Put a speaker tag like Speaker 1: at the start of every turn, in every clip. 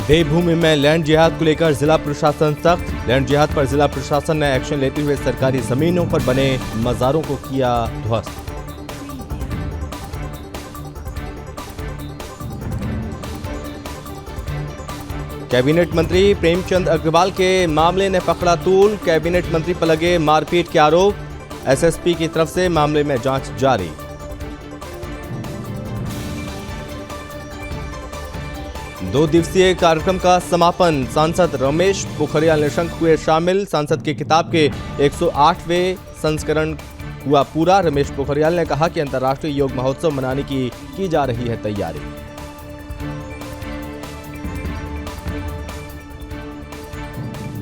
Speaker 1: देवभूमि में लैंड जिहाद को लेकर जिला प्रशासन सख्त। लैंड जिहाद पर जिला प्रशासन ने एक्शन लेते हुए सरकारी जमीनों पर बने मजारों को किया ध्वस्त। कैबिनेट मंत्री प्रेमचंद अग्रवाल के मामले ने पकड़ा तूल। कैबिनेट मंत्री पर लगे मारपीट के आरोप। एसएसपी की तरफ से मामले में जांच जारी। दो दिवसीय कार्यक्रम का समापन। सांसद रमेश पोखरियाल निशंक हुए शामिल। सांसद की किताब के 108वें संस्करण हुआ पूरा। रमेश पोखरियाल ने कहा कि अंतर्राष्ट्रीय योग महोत्सव मनाने की जा रही है तैयारी।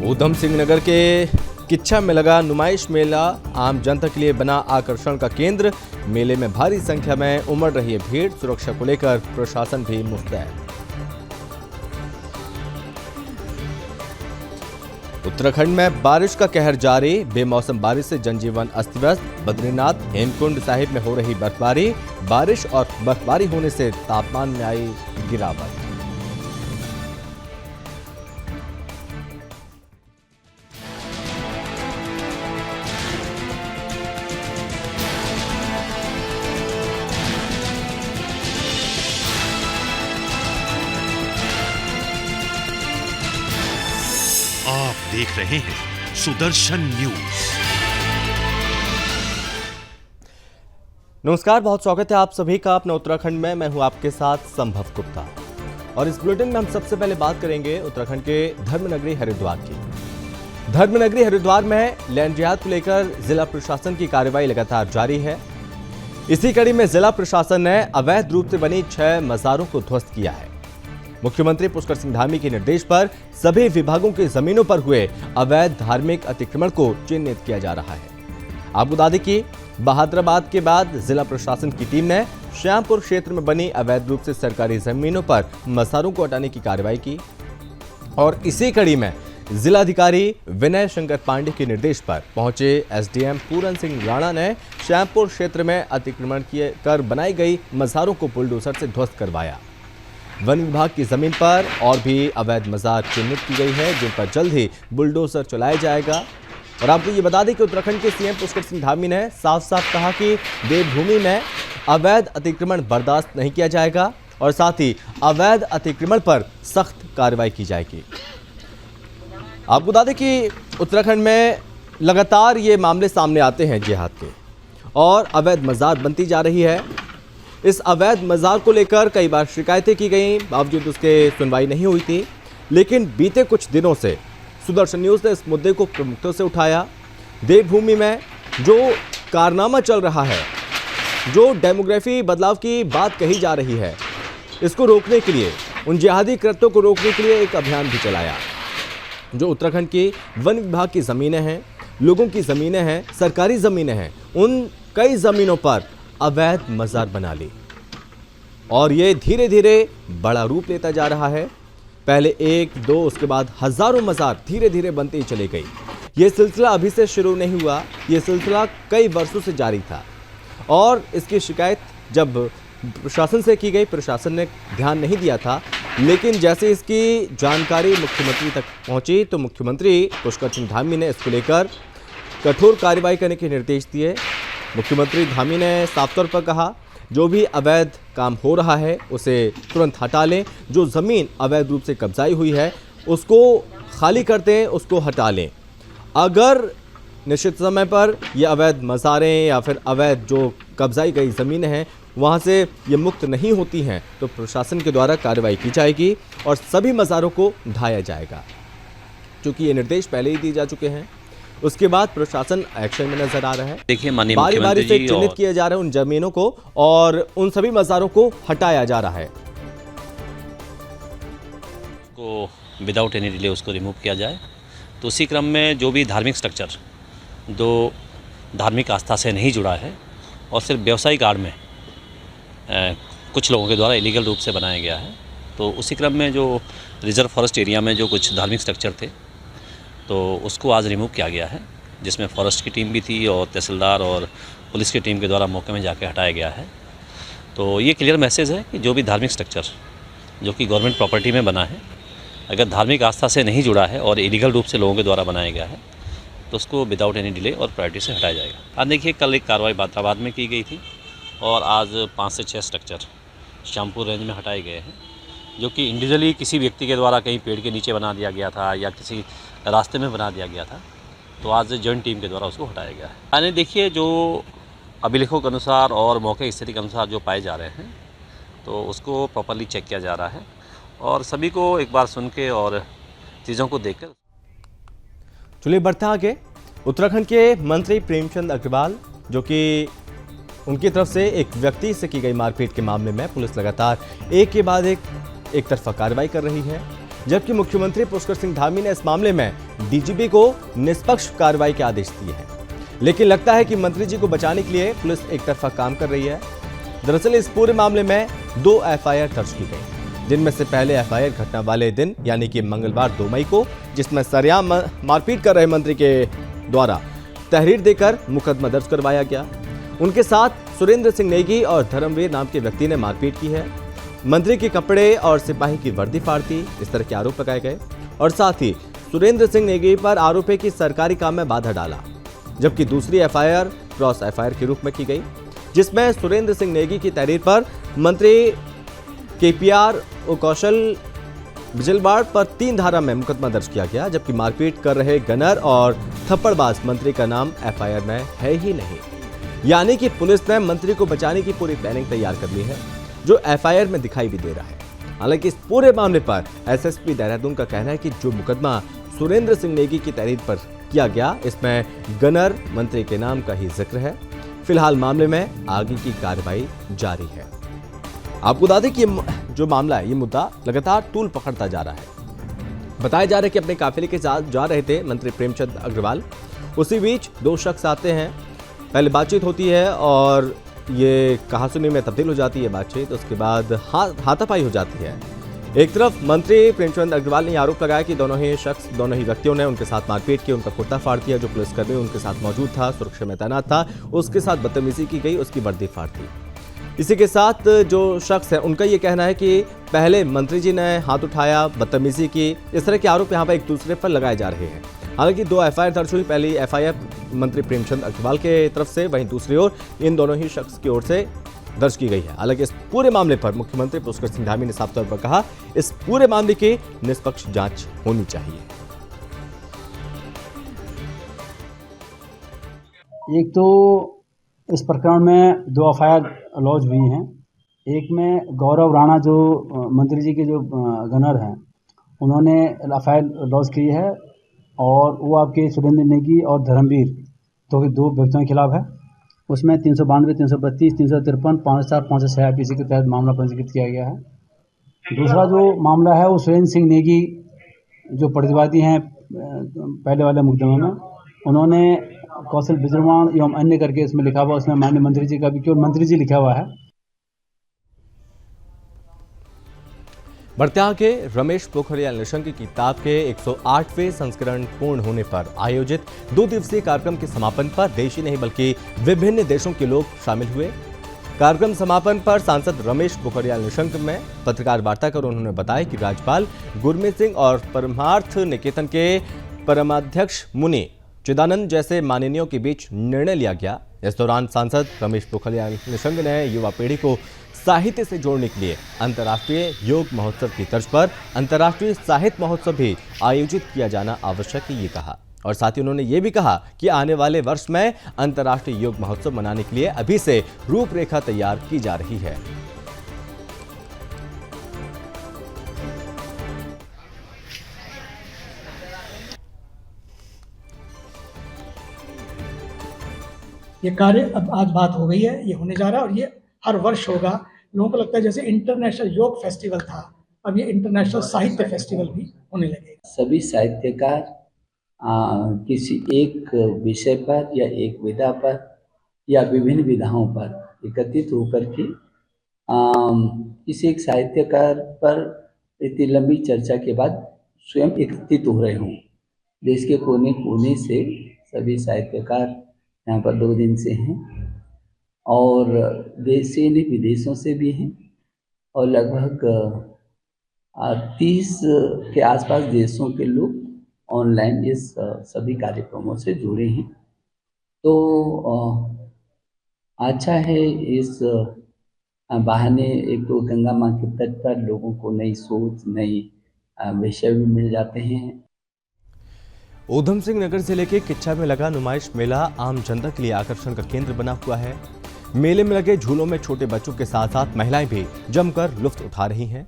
Speaker 1: ऊधम सिंह नगर के किच्छा में लगा नुमाइश मेला आम जनता के लिए बना आकर्षण का केंद्र। मेले में भारी संख्या में उमड़ रही है भीड़। सुरक्षा को लेकर प्रशासन भी मुस्तैद। उत्तराखंड में बारिश का कहर जारी। बेमौसम बारिश से जनजीवन अस्त व्यस्त। बद्रीनाथ हेमकुंड साहिब में हो रही बर्फबारी। बारिश और बर्फबारी होने से तापमान में आई गिरावट।
Speaker 2: आप देख रहे हैं सुदर्शन न्यूज।
Speaker 1: नमस्कार, बहुत स्वागत है आप सभी का अपना उत्तराखंड में। मैं हूं आपके साथ संभव गुप्ता और इस बुलेटिन में हम सबसे पहले बात करेंगे उत्तराखंड के धर्मनगरी हरिद्वार की। धर्मनगरी हरिद्वार में लैंड जिहाद को लेकर जिला प्रशासन की कार्रवाई लगातार जारी है। इसी कड़ी में जिला प्रशासन ने अवैध रूप से बनी 6 मजारों को ध्वस्त किया है। मुख्यमंत्री पुष्कर सिंह धामी के निर्देश पर सभी विभागों की जमीनों पर हुए अवैध धार्मिक अतिक्रमण को चिन्हित किया जा रहा है। आपको बता दें कि बहादुराबाद के बाद जिला प्रशासन की टीम ने श्यामपुर क्षेत्र में बनी अवैध रूप से सरकारी जमीनों पर मसारों को हटाने की कार्रवाई की और इसी कड़ी में जिलाधिकारी विनय शंकर पांडे के निर्देश पर पहुंचे एसडीएम पूरन सिंह राणा ने श्यामपुर क्षेत्र में अतिक्रमण कर बनाई गई मजारों को बुलडोजर से ध्वस्त करवाया। वन विभाग की जमीन पर और भी अवैध मजार चिन्हित की गई है जिन पर जल्द ही बुलडोजर चलाया जाएगा। और आपको ये बता दें कि उत्तराखंड के सीएम पुष्कर सिंह धामी ने साफ साफ कहा कि देवभूमि में अवैध अतिक्रमण बर्दाश्त नहीं किया जाएगा और साथ ही अवैध अतिक्रमण पर सख्त कार्रवाई की जाएगी। आपको बता दें कि उत्तराखंड में लगातार ये मामले सामने आते हैं जिहाद के और अवैध मजार बनती जा रही है। इस अवैध मजार को लेकर कई बार शिकायतें की गई, बावजूद उसके सुनवाई नहीं हुई थी। लेकिन बीते कुछ दिनों से सुदर्शन न्यूज़ ने इस मुद्दे को प्रमुखता से उठाया। देवभूमि में जो कारनामा चल रहा है, जो डेमोग्राफी बदलाव की बात कही जा रही है, इसको रोकने के लिए, उन जिहादी कृत्यों को रोकने के लिए एक अभियान भी चलाया। जो उत्तराखंड की वन विभाग की ज़मीनें हैं, लोगों की ज़मीनें हैं, सरकारी ज़मीनें हैं, उन कई ज़मीनों पर अवैध मजार बना ली और ये धीरे धीरे बड़ा रूप लेता जा रहा है। पहले 1, 2, उसके बाद हजारों मजार धीरे धीरे बनती ही चली गई। ये सिलसिला अभी से शुरू नहीं हुआ, ये सिलसिला कई वर्षों से जारी था और इसकी शिकायत जब प्रशासन से की गई, प्रशासन ने ध्यान नहीं दिया था। लेकिन जैसे इसकी जानकारी मुख्यमंत्री तक पहुंची तो मुख्यमंत्री पुष्कर सिंह धामी ने इसको लेकर कठोर कार्रवाई करने के निर्देश दिए। मुख्यमंत्री धामी ने साफ तौर पर कहा, जो भी अवैध काम हो रहा है उसे तुरंत हटा लें। जो ज़मीन अवैध रूप से कब्जाई हुई है उसको खाली कर दें, उसको हटा लें। अगर निश्चित समय पर ये अवैध मज़ारें या फिर अवैध जो कब्जाई गई ज़मीनें हैं वहाँ से ये मुक्त नहीं होती हैं तो प्रशासन के द्वारा कार्रवाई की जाएगी और सभी मज़ारों को ढाया जाएगा। क्योंकि ये निर्देश पहले ही दिए जा चुके हैं, उसके बाद प्रशासन एक्शन में नजर आ रहा है।
Speaker 3: देखिए, माननीय
Speaker 1: बारी बारी से
Speaker 3: मुख्यमंत्री
Speaker 1: चिन्हित किए जा रहे हैं उन जमीनों को और उन सभी मजारों को हटाया जा रहा है।
Speaker 3: को विदाउट एनी डिले उसको रिमूव किया जाए। तो उसी क्रम में जो भी धार्मिक स्ट्रक्चर जो धार्मिक आस्था से नहीं जुड़ा है और सिर्फ व्यवसायिक आड़ में कुछ लोगों के द्वारा इलीगल रूप से बनाया गया है, तो उसी क्रम में जो रिजर्व फॉरेस्ट एरिया में जो कुछ धार्मिक स्ट्रक्चर थे तो उसको आज रिमूव किया गया है, जिसमें फॉरेस्ट की टीम भी थी और तहसीलदार और पुलिस की टीम के द्वारा मौके में जाकर हटाया गया है। तो ये क्लियर मैसेज है कि जो भी धार्मिक स्ट्रक्चर जो कि गवर्नमेंट प्रॉपर्टी में बना है अगर धार्मिक आस्था से नहीं जुड़ा है और इलीगल रूप से लोगों के द्वारा बनाया गया है तो उसको विदाउट एनी डिले और प्रायोरिटी से हटाया जाएगा। आज देखिए, कल एक कार्रवाई बादराबाद में की गई थी और आज 5 से 6 स्ट्रक्चर श्यामपुर रेंज में हटाए गए हैं, जो कि इंडिविजुअली किसी व्यक्ति के द्वारा कहीं पेड़ के नीचे बना दिया गया था या किसी रास्ते में बना दिया गया था। तो आज जॉइंट टीम के द्वारा उसको हटाया गया है। यानी देखिए, जो अभिलेखों के अनुसार और मौके की स्थिति के अनुसार जो पाए जा रहे हैं तो उसको प्रॉपर्ली चेक किया जा रहा है और सभी को एक बार सुन के और चीज़ों को देखकर।
Speaker 1: चलिए बढ़ते आगे। उत्तराखंड के मंत्री प्रेमचंद अग्रवाल, जो कि उनकी तरफ से एक व्यक्ति से की गई मारपीट के मामले में पुलिस लगातार एक के बाद एक तरफा कार्रवाई कर रही है, जबकि मुख्यमंत्री पुष्कर सिंह धामी ने इस मामले में डीजीपी को निष्पक्ष कार्रवाई के आदेश दिए हैं। लेकिन लगता है कि मंत्री जी को बचाने के लिए पुलिस एक तरफा काम कर रही है। दरअसल इस पूरे मामले में 2 एफआईआर दर्ज की गई, जिनमें से पहले एफआईआर घटना वाले दिन यानी कि मंगलवार 2 मई को, जिसमें सरेआम मारपीट कर रहे मंत्री के द्वारा तहरीर देकर मुकदमा दर्ज करवाया गया। उनके साथ सुरेंद्र सिंह नेगी और धर्मवीर नाम के व्यक्ति ने मारपीट की है, मंत्री के कपड़े और सिपाही की वर्दी फाड़ दी, इस तरह के आरोप लगाए गए। और साथ ही सुरेंद्र सिंह नेगी पर आरोप है कि सरकारी काम में बाधा डाला। जबकि दूसरी एफआईआर क्रॉस एफआईआर के रूप में की गई, जिसमें सुरेंद्र सिंह नेगी की तहरीर पर मंत्री केपीआर और कौशल बिजलवाड़ पर 3 धारा में मुकदमा दर्ज किया गया, जबकि मारपीट कर रहे गनर और थप्पड़बाज मंत्री का नाम एफआईआर में है ही नहीं। यानी कि पुलिस ने मंत्री को बचाने की पूरी प्लानिंग तैयार कर ली है, जो एफआईआर में दिखाई भी दे रहा है। हालांकि इस पूरे मामले पर एसएसपी देहरादून का कहना है कि जो मुकदमा सुरेंद्र सिंह नेगी की तहरीर पर किया गया, इसमें गनर मंत्री के नाम का ही जिक्र है। फिलहाल मामले में आगे की कार्रवाई जारी है। आपको बता दें कि जो मामला है, ये मुद्दा लगातार तूल पकड़ता जा रहा है। बताया जा रहा है कि अपने काफिले के साथ जा रहे थे मंत्री प्रेमचंद अग्रवाल। उसी बीच 2 शख्स आते हैं, पहले बातचीत होती है और ये कहासुनी में तब्दील हो जाती है बातचीत। उसके बाद हाथापाई हो जाती है। एक तरफ मंत्री प्रेमचंद अग्रवाल ने आरोप लगाया कि दोनों ही व्यक्तियों ने उनके साथ मारपीट की, उनका कुर्ता फाड़ दिया। जो पुलिसकर्मी उनके साथ मौजूद था, सुरक्षा में तैनात था, उसके साथ बदतमीजी की गई, उसकी वर्दी फाड़ दी। इसी के साथ जो शख्स है, उनका ये कहना है कि पहले मंत्री जी ने हाथ उठाया, बदतमीजी की, इस तरह के आरोप यहाँ पर एक दूसरे पर लगाए जा रहे हैं। हालांकि 2 एफआईआर दर्ज हुई। पहली एफआईआर मंत्री प्रेमचंद अग्रवाल के तरफ से, वहीं दूसरी ओर इन दोनों ही शख्स की ओर से दर्ज की गई है। हालांकि इस पूरे मामले पर मुख्यमंत्री पुष्कर सिंह धामी ने साफ तौर पर कहा, इस पूरे मामले की निष्पक्ष जांच होनी चाहिए।
Speaker 4: एक तो इस प्रकरण में 2 एफआईआर लॉन्च हुई हैं। एक में गौरव राणा जो मंत्री जी के जो गनर हैं, उन्होंने एफआईआर लॉन्च की है और वो आपके सुरेंद्र नेगी और धर्मवीर तो 2 व्यक्तियों के खिलाफ है। उसमें 392, 332, 353, 5/4, 506 IPC के तहत मामला पंजीकृत किया गया है। दूसरा जो मामला है वो सुरेंद्र सिंह नेगी जो प्रतिवादी हैं पहले वाले मुकदमे में, उन्होंने कौशल बिजलवाड़ एवं अन्य करके इसमें लिखा हुआ, उसमें माननीय मंत्री जी का भी केवल मंत्री जी लिखा हुआ है।
Speaker 1: बढ़ते आगे, रमेश पोखरियाल निशंक की किताब के 108वें संस्करण पूर्ण होने पर आयोजित 2 दिवसीय कार्यक्रम के समापन पर देश ही नहीं बल्कि विभिन्न देशों के लोग शामिल हुए। कार्यक्रम समापन पर सांसद रमेश पोखरियाल निशंक में पत्रकार वार्ता कर उन्होंने बताया कि राज्यपाल गुरमीत सिंह और परमार्थ निकेतन के परमाध्यक्ष मुनि चिदानंद जैसे माननीयों के बीच निर्णय लिया गया। इस दौरान सांसद रमेश पोखरियाल निशंक ने युवा पीढ़ी को साहित्य से जोड़ने के लिए अंतर्राष्ट्रीय योग महोत्सव की तर्ज पर अंतर्राष्ट्रीय साहित्य महोत्सव भी आयोजित किया जाना आवश्यक है, ये कहा। और साथ ही उन्होंने ये भी कहा कि आने वाले वर्ष में अंतर्राष्ट्रीय योग महोत्सव मनाने के लिए अभी से रूपरेखा तैयार की जा रही है।
Speaker 5: ये कार्य अब आज बात हो गई है, ये होने जा रहा है और ये हर वर्ष होगा। लोगों को लगता है जैसे इंटरनेशनल योग फेस्टिवल था, अब ये इंटरनेशनल साहित्य फेस्टिवल भी होने लगेगा।
Speaker 6: सभी साहित्यकार किसी एक विषय पर या एक विधा पर या विभिन्न विधाओं पर एकत्रित होकर के किसी एक साहित्यकार पर इतनी लंबी चर्चा के बाद स्वयं एकत्रित हो रहे हों। देश के कोने कोने से सभी साहित्यकार यहाँ पर 2 दिन से हैं और देश से नहीं विदेशों से भी हैं और लगभग 30 के आसपास देशों के लोग ऑनलाइन इस सभी कार्यक्रमों से जुड़े हैं। तो अच्छा है, इस बहाने एक तो गंगा माँ के तट पर लोगों को नई सोच, नई विषय भी मिल जाते हैं।
Speaker 1: ऊधम सिंह नगर जिले के किच्छा में लगा नुमाइश मेला आम जनता के लिए आकर्षण का केंद्र बना हुआ है। मेले में लगे झूलों में छोटे बच्चों के साथ साथ महिलाएं भी जमकर लुत्फ उठा रही हैं।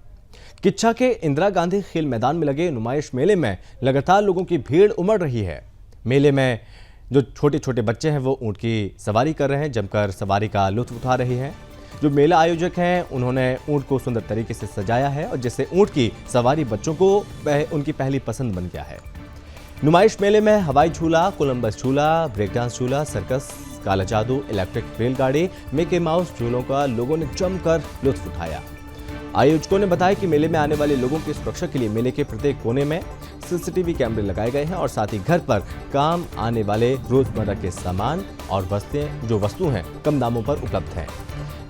Speaker 1: किच्छा के इंदिरा गांधी खेल मैदान में लगे नुमाइश मेले में लगातार लोगों की भीड़ उमड़ रही है। मेले में जो छोटे छोटे बच्चे हैं वो ऊंट की सवारी कर रहे हैं, जमकर सवारी का लुत्फ उठा रहे हैं। जो मेला आयोजक हैं उन्होंने ऊंट को सुंदर तरीके से सजाया है और जिससे ऊंट की सवारी बच्चों को उनकी पहली पसंद बन गया है। नुमाइश मेले में हवाई झूला, कोलंबस झूला, ब्रेक डांस झूला, सर्कस, काला जादू, इलेक्ट्रिक रेलगाड़ी, मिकी माउस झूलों का लोगों ने जमकर लुत्फ उठाया। आयोजकों ने बताया कि मेले में आने वाले लोगों की सुरक्षा के लिए मेले के प्रत्येक कोने में सीसीटीवी कैमरे लगाए गए हैं और साथ ही घर पर काम आने वाले रोजमर्रा के सामान और वस्तु हैं कम दामों पर उपलब्ध हैं।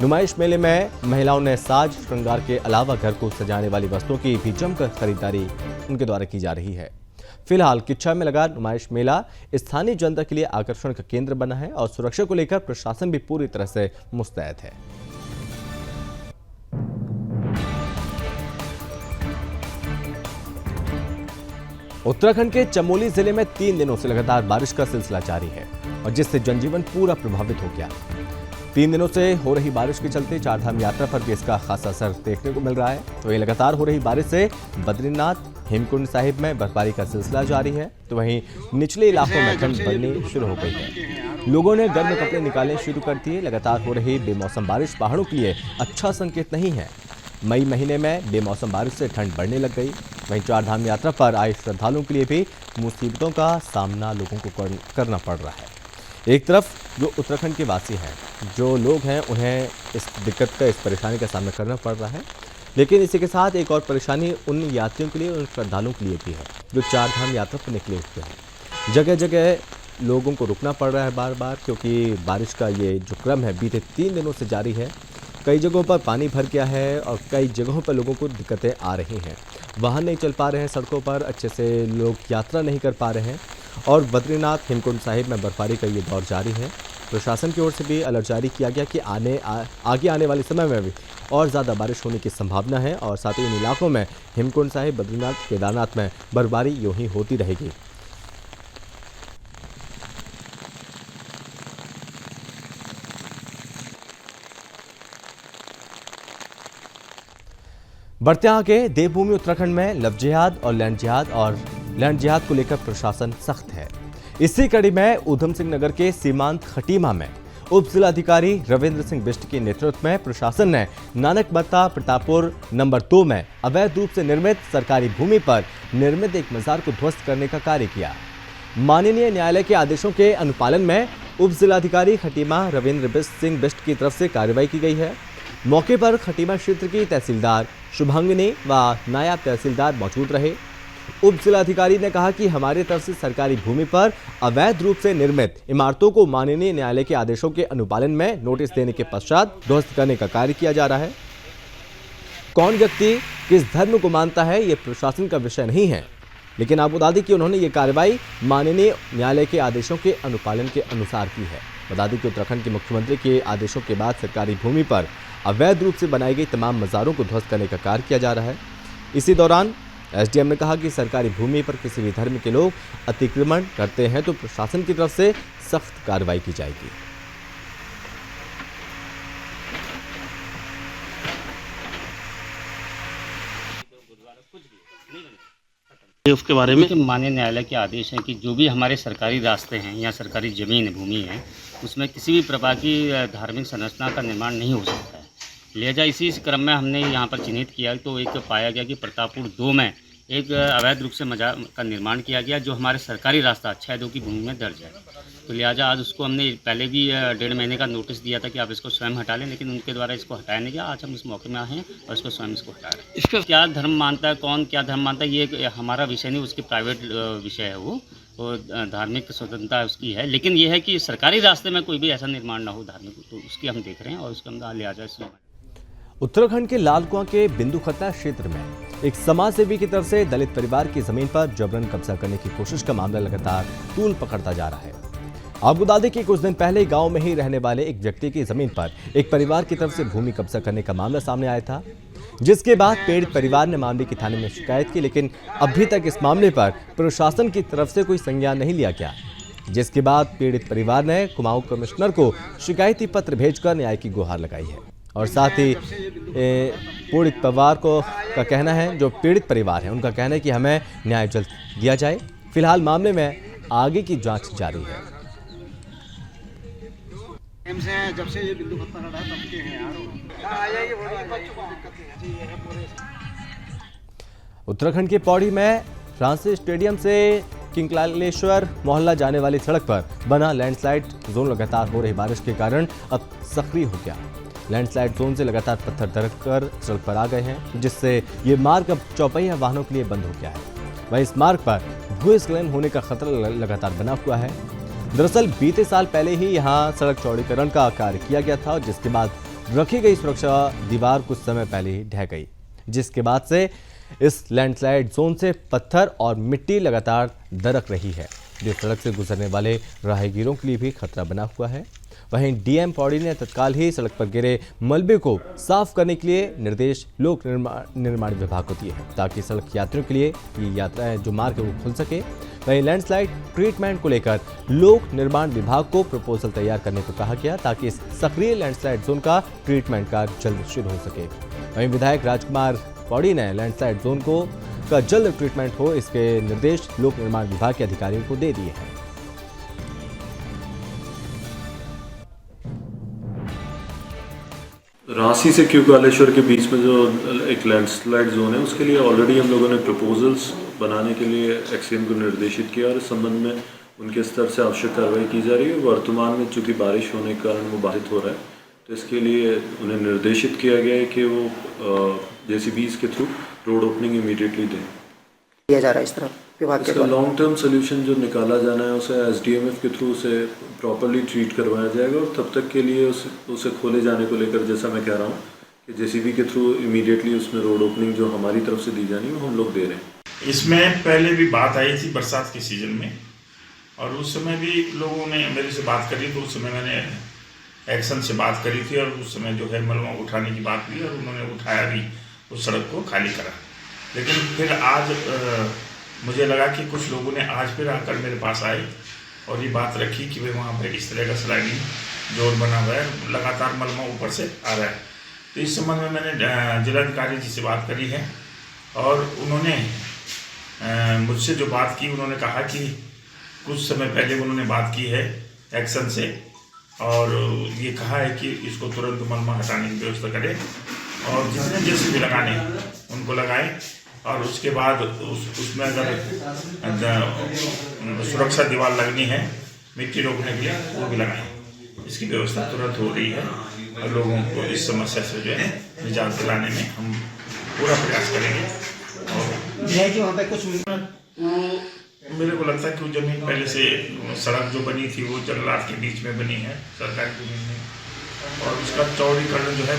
Speaker 1: नुमाइश मेले में महिलाओं ने साज श्रृंगार के अलावा घर को सजाने वाली वस्तुओं की भी जमकर खरीदारी उनके द्वारा की जा रही है। फिलहाल किच्छा में लगा नुमाइश मेला स्थानीय जनता के लिए आकर्षण का केंद्र बना है और सुरक्षा को लेकर प्रशासन भी पूरी तरह से मुस्तैद है। उत्तराखंड के चमोली जिले में 3 दिनों से लगातार बारिश का सिलसिला जारी है और जिससे जनजीवन पूरा प्रभावित हो गया। 3 दिनों से हो रही बारिश के चलते चारधाम यात्रा पर भी इसका खासा असर देखने को मिल रहा है। तो ये लगातार हो रही बारिश से बद्रीनाथ, हेमकुंड साहिब में बर्फबारी का सिलसिला जारी है, तो वहीं निचले इलाकों में ठंड बढ़नी शुरू हो गई है। लोगों ने गर्म कपड़े निकालने शुरू कर दिए। लगातार हो रही बेमौसम बारिश पहाड़ों के लिए अच्छा संकेत नहीं है। मई महीने में बेमौसम बारिश से ठंड बढ़ने लग गई। वहीं चारधाम यात्रा पर आए श्रद्धालुओं के लिए भी मुसीबतों का सामना लोगों को करना पड़ रहा है। एक तरफ जो उत्तराखंड के वासी हैं, जो लोग हैं, उन्हें इस दिक्कत का, इस परेशानी का सामना करना पड़ रहा है, लेकिन इसी के साथ एक और परेशानी उन यात्रियों के लिए, उन श्रद्धालुओं के लिए भी है जो चारधाम यात्रा पर निकले हुए हैं। जगह जगह लोगों को रुकना पड़ रहा है बार बार, क्योंकि बारिश का ये जो क्रम है बीते 3 दिनों से जारी है। कई जगहों पर पानी भर गया है और कई जगहों पर लोगों को दिक्कतें आ रही हैं। वाहन नहीं चल पा रहे हैं सड़कों पर, अच्छे से लोग यात्रा नहीं कर पा रहे हैं और बद्रीनाथ, हेमकुंड साहिब में बर्फबारी का ये दौर जारी है। प्रशासन की ओर से भी अलर्ट जारी किया गया कि आगे आने वाले समय में भी और ज़्यादा बारिश होने की संभावना है और साथ ही इन इलाकों में हेमकुंड साहिब, बद्रीनाथ, केदारनाथ में बर्फबारी यूं ही होती रहेगी। बढ़ते आगे, देवभूमि उत्तराखंड में लव जिहाद और लैंड जिहाद को लेकर प्रशासन सख्त है। इसी कड़ी में ऊधम सिंह नगर के सीमांत खटीमा में उप जिलाधिकारी रविंद्र सिंह बिष्ट के नेतृत्व में प्रशासन ने नानक मत्ता प्रतापपुर नंबर 2 में अवैध रूप से निर्मित सरकारी भूमि पर निर्मित एक मजार को ध्वस्त करने का कार्य किया। माननीय न्यायालय के आदेशों के अनुपालन में उप जिलाधिकारी खटीमा रविंद्र सिंह बिष्ट की तरफ से कार्रवाई की गई है। मौके पर खटीमा क्षेत्र की तहसीलदार शुभांगिनी व नायब तहसीलदार मौजूद रहे। उप जिलाधिकारी ने कहा कि हमारी तरफ से सरकारी भूमि पर अवैध रूप से निर्मित इमारतों को माननीय न्यायालय के आदेशों के अनुपालन में नोटिस देने के पश्चात ध्वस्त करने का कार्य किया जा रहा है। कौन व्यक्ति किस धर्म को मानता है ये प्रशासन का विषय नहीं है, लेकिन आपको बता दें कि उन्होंने ये कार्रवाई माननीय न्यायालय के आदेशों के अनुपालन के अनुसार की है। बता दें कि उत्तराखंड के मुख्यमंत्री के आदेशों के बाद सरकारी भूमि पर अवैध रूप से बनाई गई तमाम मज़ारों को ध्वस्त करने का कार्य किया जा रहा है। इसी दौरान एसडीएम ने कहा कि सरकारी भूमि पर किसी भी धर्म के लोग अतिक्रमण करते हैं तो प्रशासन की तरफ से सख्त कार्रवाई की जाएगी।
Speaker 7: उसके बारे में माननीय न्यायालय के आदेश हैं कि जो भी हमारे सरकारी रास्ते हैं या सरकारी ज़मीन भूमि है उसमें किसी भी प्रकार की धार्मिक संरचना का निर्माण नहीं हो सकता है। लिहाजा इसी क्रम में हमने यहाँ पर चिन्हित किया तो एक पाया गया कि प्रतापपुर 2 में एक अवैध रूप से मजार का निर्माण किया गया जो हमारे सरकारी रास्ता 6-2 की भूमि में दर्ज है। तो लिहाजा आज उसको हमने पहले भी 1.5 महीने का नोटिस दिया था कि आप इसको स्वयं हटा लें, लेकिन उनके द्वारा इसको हटाया नहीं गया। आज हम इस मौके में आए हैं और इसको स्वयं हटा रहे हैं। इसका क्या धर्म मानता है, कौन क्या धर्म मानता है, ये हमारा विषय नहीं, उसकी प्राइवेट विषय है वो धार्मिक स्वतंत्रता उसकी है। लेकिन ये है कि सरकारी रास्ते में कोई भी ऐसा निर्माण ना हो धार्मिक, तो उसकी हम देख रहे हैं और उसका हम लिहाजा इसमें।
Speaker 1: उत्तराखंड के लालकुआं के बिंदु खत्ता क्षेत्र में एक समाज सेवी की तरफ से दलित परिवार की जमीन पर जबरन कब्जा करने की कोशिश का मामला लगातार तूल पकड़ता जा रहा है। आपको बता दें कि कुछ दिन पहले गांव में ही रहने वाले एक व्यक्ति की जमीन पर एक परिवार की तरफ से भूमि कब्जा करने का मामला सामने आया था, जिसके बाद पीड़ित परिवार ने मामले की थाने में शिकायत की, लेकिन अभी तक इस मामले पर प्रशासन की तरफ से कोई संज्ञान नहीं लिया गया, जिसके बाद पीड़ित परिवार ने कुमाऊं कमिश्नर को शिकायती पत्र भेजकर न्याय की गुहार लगाई है। और साथ ही पीड़ित परिवार का कहना है, जो पीड़ित परिवार है उनका कहना है कि हमें न्याय जल्द दिया जाए। फिलहाल मामले में आगे की जांच जारी है।
Speaker 8: जब से ये बिंदु खत्ता हटा तब के हैं
Speaker 1: उत्तराखंड के पौड़ी में फ्रांसिस स्टेडियम से किंकलालेश्वर मोहल्ला जाने वाली सड़क पर बना लैंडस्लाइड जोन लगातार हो रही बारिश के कारण अब सक्रिय हो गया। लैंडस्लाइड जोन से लगातार पत्थर दरक कर सड़क पर आ गए हैं, जिससे ये मार्ग अब चौपहिया वाहनों के लिए बंद हो गया है। वहीं इस मार्ग पर भूस्खलन होने का खतरा लगातार बना हुआ है। दरअसल बीते साल पहले ही यहाँ सड़क चौड़ीकरण का कार्य किया गया था, जिसके बाद रखी गई सुरक्षा दीवार कुछ समय पहले ही ढह गई, जिसके बाद से इस लैंडस्लाइड जोन से पत्थर और मिट्टी लगातार दरक रही है, जो सड़क से गुजरने वाले राहगीरों के लिए भी खतरा बना हुआ है। वहीं डीएम पौड़ी ने तत्काल ही सड़क पर गिरे मलबे को साफ करने के लिए निर्देश लोक निर्माण विभाग को दिए हैं, ताकि सड़क यात्रियों के लिए ये यात्राएं जो मार्ग है वो खुल सके। वहीं लैंडस्लाइड ट्रीटमेंट को लेकर लोक निर्माण विभाग को प्रपोजल तैयार करने को कहा गया, ताकि इस सक्रिय लैंडस्लाइड जोन का ट्रीटमेंट कार्य जल्द शुरू हो सके। वहीं विधायक राजकुमार पौड़ी ने लैंडस्लाइड जोन का जल्द ट्रीटमेंट हो, इसके निर्देश लोक निर्माण विभाग के अधिकारियों को दे दिए हैं।
Speaker 9: रांसी से किंकलालेश्वर के बीच में जो एक लैंडस्लाइड जोन है, उसके लिए ऑलरेडी हम लोगों ने प्रपोजल्स बनाने के लिए एक्सएम को निर्देशित किया और इस संबंध में उनके स्तर से आवश्यक कार्रवाई की जा रही है। वर्तमान में चूँकि बारिश होने के कारण वो बाधित हो रहा है, तो इसके लिए उन्हें निर्देशित किया गया है कि वो जेसीबीज़ के थ्रू रोड ओपनिंग इमीडिएटली दें।
Speaker 8: किया जा रहा है इस तरह विभाग के द्वारा।
Speaker 9: लॉन्ग टर्म सोल्यूशन जो निकाला जाना है उसे एसडीएमएफ के थ्रू उसे प्रॉपर्ली ट्रीट करवाया जाएगा, और तब तक के लिए उसे खोले जाने को लेकर जैसा मैं कह रहा हूँ कि जेसीबी के थ्रू इमीडिएटली उसमें रोड ओपनिंग जो हमारी तरफ से दी जानी है वो हम लोग दे रहे हैं।
Speaker 10: इसमें पहले भी बात आई थी बरसात के सीज़न में, और उस समय भी लोगों ने मेरे से बात करी, तो उस समय मैंने एक्शन से बात करी थी और उस समय जो है मलबा उठाने की बात की और उन्होंने उठाया भी, उस सड़क को खाली करा। लेकिन फिर आज मुझे लगा कि कुछ लोगों ने आज फिर आकर मेरे पास आए और ये बात रखी कि भाई वहाँ पर इस तरह का स्लाइडिंग जोन बना हुआ है, लगातार मलबा ऊपर से आ रहा है। तो इस संबंध में मैंने जिलाधिकारी जी से बात करी है और उन्होंने मुझसे जो बात की, उन्होंने कहा कि कुछ समय पहले उन्होंने बात की है एक्शन से, और ये कहा है कि इसको तुरंत मलबा हटाने की व्यवस्था करें और जितने जैसे भी लगाने उनको लगाएं, और उसके बाद उसमें अगर सुरक्षा दीवार लगनी है मिट्टी रोकने के लिए वो भी लगाएं। इसकी व्यवस्था तुरंत हो रही है और लोगों को इस समस्या से जो है निजात दिलाने में हम पूरा प्रयास करेंगे। और
Speaker 8: कि वहाँ पे कुछ
Speaker 10: वो मेरे को लगता है कि वो जमीन पहले से सड़क जो बनी थी वो जंगलात के बीच में बनी है सरकारी जमीन में, और उसका चौड़ीकरण जो है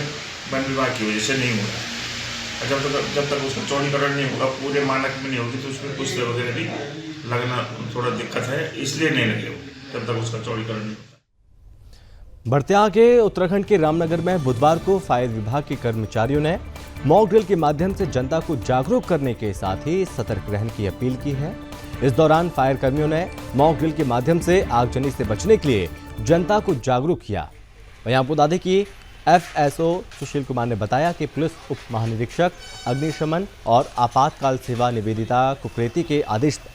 Speaker 10: वन विभाग की वजह से नहीं हो रहा है। जब तक उसका चौड़ीकरण नहीं होगा, पूरे मानक में नहीं होगी, तो उसमें कुछ वगैरह भी लगना थोड़ा दिक्कत है, इसलिए नहीं लगे जब तक उसका चौड़ीकरण नहीं होता।
Speaker 1: बढ़ते आगे, उत्तराखंड के रामनगर में बुधवार को फायर विभाग के कर्मचारियों ने मॉक ड्रिल के माध्यम से जनता को जागरूक करने के साथ ही सतर्क रहने की अपील की है। इस दौरान फायर कर्मियों ने मॉक ड्रिल के माध्यम से आगजनी से बचने के लिए जनता को जागरूक किया। वहीं आपको बता दें कि एफएसओ सुशील कुमार ने बताया कि पुलिस उप महानिरीक्षक अग्निशमन और आपातकाल सेवा निवेदिता कुकरेती के आदेश पर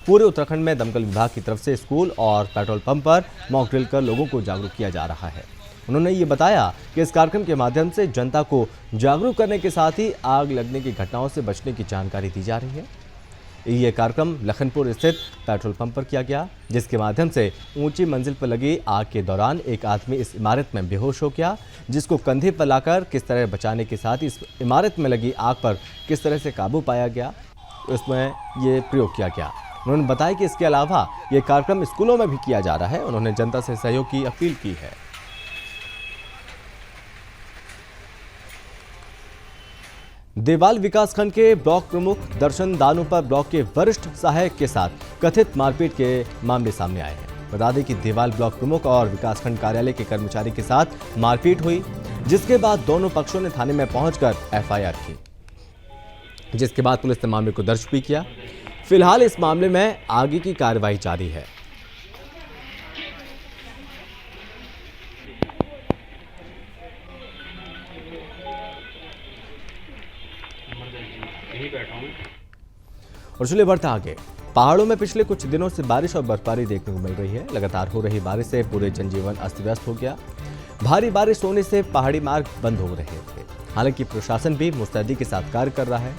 Speaker 1: पूरे उत्तराखंड में दमकल विभाग की तरफ से स्कूल और पेट्रोल पंप पर मॉक ड्रिल कर लोगों को जागरूक किया जा रहा है। उन्होंने ये बताया कि इस कार्यक्रम के माध्यम से जनता को जागरूक करने के साथ ही आग लगने की घटनाओं से बचने की जानकारी दी जा रही है। ये कार्यक्रम लखनपुर स्थित पेट्रोल पंप पर किया गया, जिसके माध्यम से ऊंची मंजिल पर लगी आग के दौरान एक आदमी इस इमारत में बेहोश हो गया, जिसको कंधे पर लाकर किस तरह बचाने के साथ इस इमारत में लगी आग पर किस तरह से काबू पाया गया, उसमें ये प्रयोग किया गया। उन्होंने बताया कि इसके अलावा ये कार्यक्रम स्कूलों में भी किया जा रहा है। उन्होंने जनता से सहयोग की अपील की है। देवाल विकासखंड के ब्लॉक प्रमुख दर्शन दानू पर ब्लॉक के वरिष्ठ सहायक के साथ कथित मारपीट के मामले सामने आए हैं। बता दें कि देवाल ब्लॉक प्रमुख और विकासखंड कार्यालय के कर्मचारी के साथ मारपीट हुई, जिसके बाद दोनों पक्षों ने थाने में पहुंचकर एफआईआर की, जिसके बाद पुलिस ने मामले को दर्ज भी किया। फिलहाल इस मामले में आगे की कार्रवाई जारी है। और चलिए बढ़ते आगे। पहाड़ों में पिछले कुछ दिनों से बारिश और बर्फबारी देखने को मिल रही है। लगातार हो रही बारिश से पूरे जनजीवन अस्त व्यस्त हो गया। भारी बारिश होने से पहाड़ी मार्ग बंद हो रहे थे। हालांकि प्रशासन भी मुस्तैदी के साथ कार्य कर रहा है।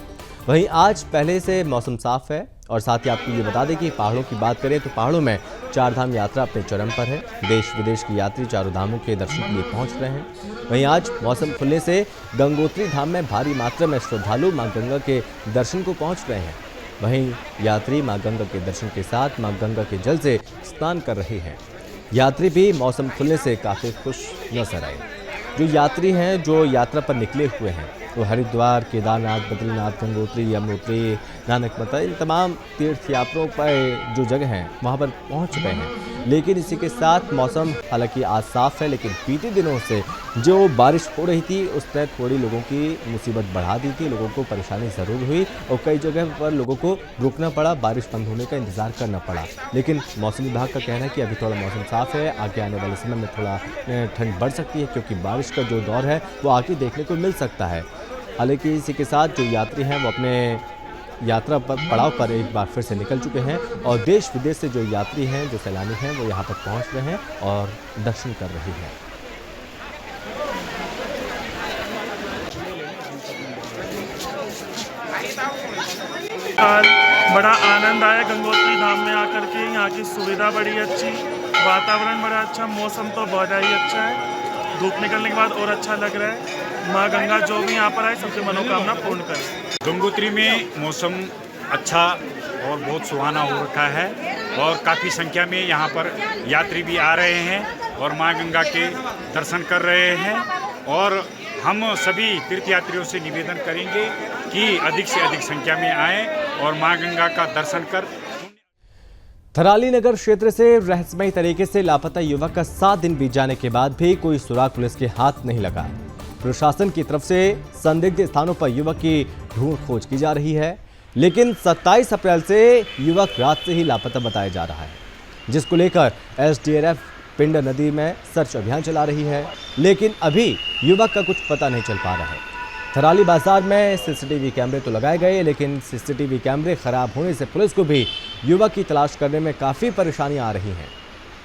Speaker 1: वहीं आज पहले से मौसम साफ है और साथ ही आपको ये बता दें कि पहाड़ों की बात करें तो पहाड़ों में चार धाम यात्रा अपने चरम पर है। देश विदेश के यात्री चारों धामों के दर्शन के लिए पहुंच रहे हैं। वहीं आज मौसम खुलने से गंगोत्री धाम में भारी मात्रा में श्रद्धालु मां गंगा के दर्शन को पहुंच रहे हैं। वहीं यात्री मां गंगा के दर्शन के साथ मां गंगा के जल से स्नान कर रहे हैं। यात्री भी मौसम खुलने से काफ़ी खुश नजर आए। जो यात्री हैं जो यात्रा पर निकले हुए हैं वो हरिद्वार, केदारनाथ, बद्रीनाथ, गंगोत्री, यमुनोत्री, नानकमता, इन तमाम तीर्थ यात्राओं पर जो जगह हैं वहाँ पर पहुँच गए हैं। लेकिन इसी के साथ मौसम हालांकि आज साफ है, लेकिन बीते दिनों से जो बारिश हो रही थी उसने थोड़ी लोगों की मुसीबत बढ़ा दी थी। लोगों को परेशानी ज़रूर हुई और कई जगह पर लोगों को रुकना पड़ा, बारिश बंद होने का इंतज़ार करना पड़ा। लेकिन मौसम विभाग का कहना है कि अभी थोड़ा मौसम साफ है। आगे आने वाले समय में थोड़ा ठंड बढ़ सकती है, क्योंकि बारिश का जो दौर है वो आगे देखने को मिल सकता है। हालांकि इसी के साथ जो यात्री हैं वो अपने यात्रा पर पड़ाव पर एक बार फिर से निकल चुके हैं और देश विदेश से जो यात्री हैं, जो सैलानी हैं, वो यहाँ पर पहुँच रहे हैं और दर्शन कर रहे हैं।
Speaker 11: बड़ा आनंद आया गंगोत्री धाम में आकर के। यहाँ की सुविधा बड़ी अच्छी, वातावरण बड़ा अच्छा, मौसम तो बहुत ही अच्छा है। धूप निकलने के बाद और अच्छा लग रहा है। माँ गंगा जो भी यहाँ पर आए सबकी मनोकामना पूर्ण करे।
Speaker 12: गंगोत्री में मौसम अच्छा और बहुत सुहाना हो रखा है और काफ़ी संख्या में यहाँ पर यात्री भी आ रहे हैं और माँ गंगा के दर्शन कर रहे हैं। और हम सभी तीर्थयात्रियों से निवेदन करेंगे कि अधिक से अधिक संख्या में आएँ और माँ गंगा का दर्शन कर।
Speaker 1: थराली नगर क्षेत्र से रहस्यमयी तरीके से लापता युवक का 7 दिन बीत जाने के बाद भी कोई सुराग पुलिस के हाथ नहीं लगा। प्रशासन की तरफ से संदिग्ध स्थानों पर युवक की ढूंढ खोज की जा रही है, लेकिन 27 अप्रैल से युवक रात से ही लापता बताया जा रहा है, जिसको लेकर एसडीआरएफ पिंड नदी में सर्च अभियान चला रही है। लेकिन अभी युवक का कुछ पता नहीं चल पा रहा है। थराली बाजार में सीसीटीवी कैमरे तो लगाए गए, लेकिन सीसीटीवी कैमरे खराब होने से पुलिस को भी युवक की तलाश करने में काफ़ी परेशानियां आ रही हैं।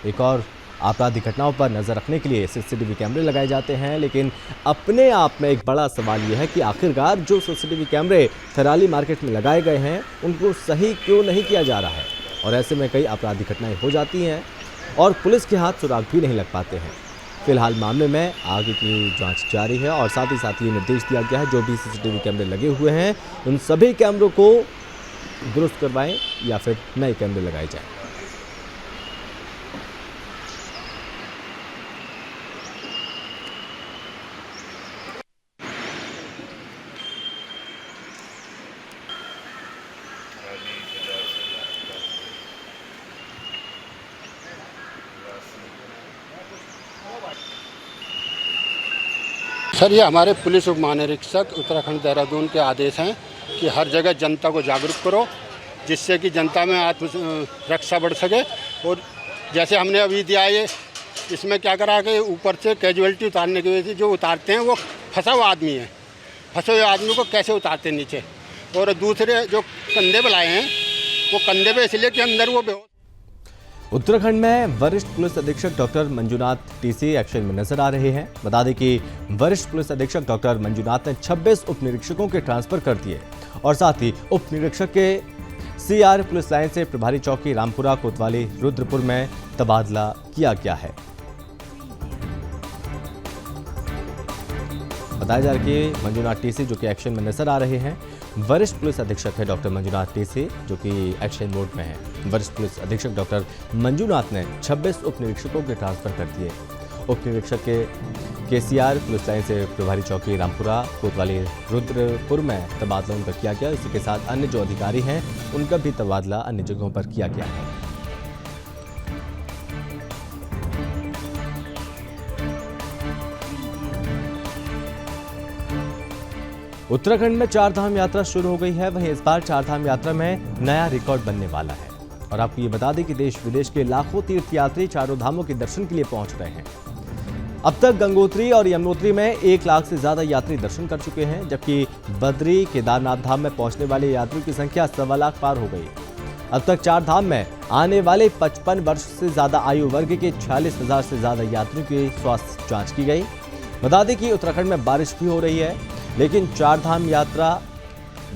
Speaker 1: एक और आपराधिक घटनाओं पर नज़र रखने के लिए सीसीटीवी कैमरे लगाए जाते हैं, लेकिन अपने आप में एक बड़ा सवाल यह है कि आखिरकार जो सीसीटीवी कैमरे थराली मार्केट में लगाए गए हैं उनको सही क्यों नहीं किया जा रहा है। और ऐसे में कई आपराधिक घटनाएं हो जाती हैं और पुलिस के हाथ सुराग भी नहीं लग पाते हैं। फिलहाल मामले में आगे की जांच जारी है और साथ ही ये निर्देश दिया गया है जो भी सीसीटीवी कैमरे लगे हुए हैं उन सभी कैमरों को दुरुस्त करवाएं या फिर नए कैमरे लगाए जाएं।
Speaker 13: सर, ये हमारे पुलिस उप महानिरीक्षक उत्तराखंड देहरादून के आदेश हैं कि हर जगह जनता को जागरूक करो, जिससे कि जनता में आत्म रक्षा बढ़ सके। और जैसे हमने अभी दिया ये, इसमें क्या करा कि ऊपर से कैजुअलिटी उतारने की वजह से जो उतारते हैं वो फंसा हुआ आदमी है, फंसे हुए आदमी को कैसे उतारते हैं नीचे। और दूसरे जो कंधे पे लाए हैं वो कंधे पे इसलिए कि अंदर वो बेहोश।
Speaker 1: उत्तराखंड में वरिष्ठ पुलिस अधीक्षक डॉक्टर मंजूनाथ टीसी एक्शन में नजर आ रहे हैं। बता दें कि वरिष्ठ पुलिस अधीक्षक डॉक्टर मंजूनाथ ने 26 उप निरीक्षकों के ट्रांसफर कर दिए और साथ ही उप निरीक्षक के सीआर पुलिस लाइन से प्रभारी चौकी रामपुरा, कोतवाली, रुद्रपुर में तबादला किया गया है। बताया जा रहा है कि मंजूनाथ टीसी जो कि एक्शन में नजर आ रहे हैं, वरिष्ठ पुलिस अधीक्षक है डॉक्टर मंजूनाथ टीसी जो कि एक्शन मोड में है। वरिष्ठ पुलिस अधीक्षक डॉक्टर मंजूनाथ ने 26 उप निरीक्षकों के ट्रांसफर कर दिए। उप निरीक्षक के केसीआर पुलिस लाइन से प्रभारी चौकी रामपुरा कोतवाली रुद्रपुर में तबादला उनका किया गया। इसी के साथ अन्य जो अधिकारी हैं उनका भी तबादला अन्य जगहों पर किया गया है। उत्तराखंड में चारधाम यात्रा शुरू हो गई है। वहीं इस बार चारधाम यात्रा में नया रिकॉर्ड बनने वाला है। और आपको ये बता दें कि देश विदेश के लाखों तीर्थयात्री चारों धामों के दर्शन के लिए पहुंच रहे हैं। अब तक गंगोत्री और यमुनोत्री में 1 लाख से ज्यादा यात्री दर्शन कर चुके हैं, जबकि बद्री केदारनाथ धाम में पहुंचने वाले यात्रियों की संख्या 1.25 लाख पार हो गई। अब तक चार धाम में आने वाले 55 वर्ष से ज्यादा आयु वर्ग के 46,000 से ज्यादा यात्रियों की स्वास्थ्य जांच की गई। बता दें कि उत्तराखंड में बारिश भी हो रही है, लेकिन चार धाम यात्रा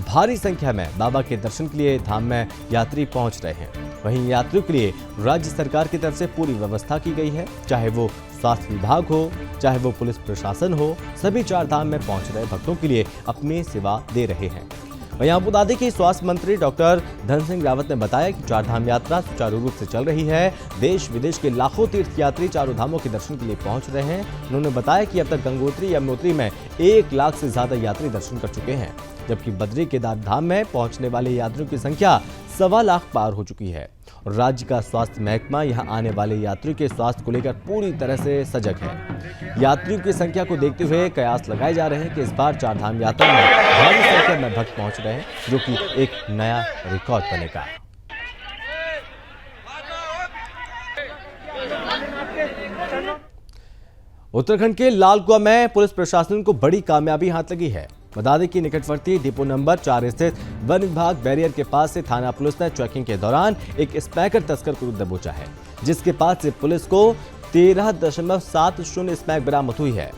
Speaker 1: भारी संख्या में बाबा के दर्शन के लिए धाम में यात्री पहुंच रहे हैं। वहीं यात्रियों के लिए राज्य सरकार की तरफ से पूरी व्यवस्था की गई है, चाहे वो स्वास्थ्य विभाग हो, चाहे वो पुलिस प्रशासन हो, सभी चार धाम में पहुंच रहे भक्तों के लिए अपनी सेवा दे रहे हैं। वहीं आपको बता दें कि स्वास्थ्य मंत्री डॉक्टर धन सिंह रावत ने बताया कि चार धाम यात्रा सुचारू रूप से चल रही है। देश विदेश के लाखों तीर्थयात्री चारों धामों के दर्शन के लिए पहुंच रहे हैं। उन्होंने बताया कि अब तक गंगोत्री यमुनोत्री में 1 लाख से ज्यादा यात्री दर्शन कर चुके हैं, जबकि बद्री केदार धाम में पहुंचने वाले यात्रियों की संख्या 1.25 लाख पार हो चुकी है। और राज्य का स्वास्थ्य महकमा यहां आने वाले यात्रियों के स्वास्थ्य को लेकर पूरी तरह से सजग है। यात्रियों की संख्या को देखते हुए कयास लगाए जा रहे हैं कि इस बार चार धाम यात्रा में भारी संख्या में भक्त पहुंच रहे हैं, जो कि एक नया रिकॉर्ड बनेगा। उत्तराखंड के लालकुआ में पुलिस प्रशासन को बड़ी कामयाबी हाथ लगी है। बता दें कि निकटवर्ती डिपो नंबर 4 स्थित वन विभाग बैरियर के पास से थाना पुलिस ने चेकिंग के दौरान एक स्मैकर तस्कर को दबोचा है, जिसके पास से पुलिस को 13.70 स्मैक बरामद हुई है।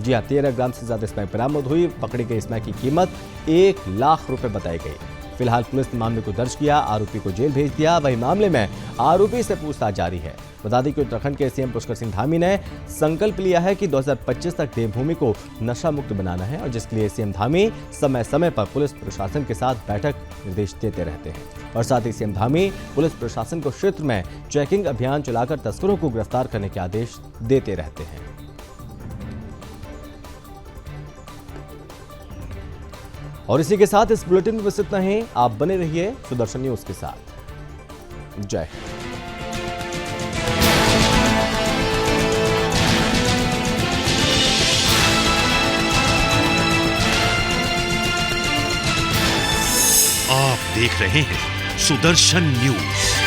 Speaker 1: जी हां, 13 ग्राम से ज्यादा स्मैक बरामद हुई। पकड़ी गई स्मैक की कीमत 1 लाख रुपए बताई गई। फिलहाल पुलिस ने मामले को दर्ज किया, आरोपी को जेल भेज दिया। वही मामले में आरोपी से पूछताछ जारी है। बता दें कि उत्तराखंड के सीएम पुष्कर सिंह धामी ने संकल्प लिया है कि 2025 तक देवभूमि को नशा मुक्त बनाना है, और जिसके लिए सीएम धामी समय समय पर पुलिस प्रशासन के साथ बैठक निर्देश देते रहते हैं। और साथ ही सीएम धामी पुलिस प्रशासन को क्षेत्र में चेकिंग अभियान चलाकर तस्करों को गिरफ्तार करने के आदेश देते रहते हैं। और इसी के साथ इस बुलेटिन में बस इतना ही। आप बने रहिए सुदर्शन न्यूज के साथ। जय हिंद।
Speaker 2: आप देख रहे हैं सुदर्शन न्यूज।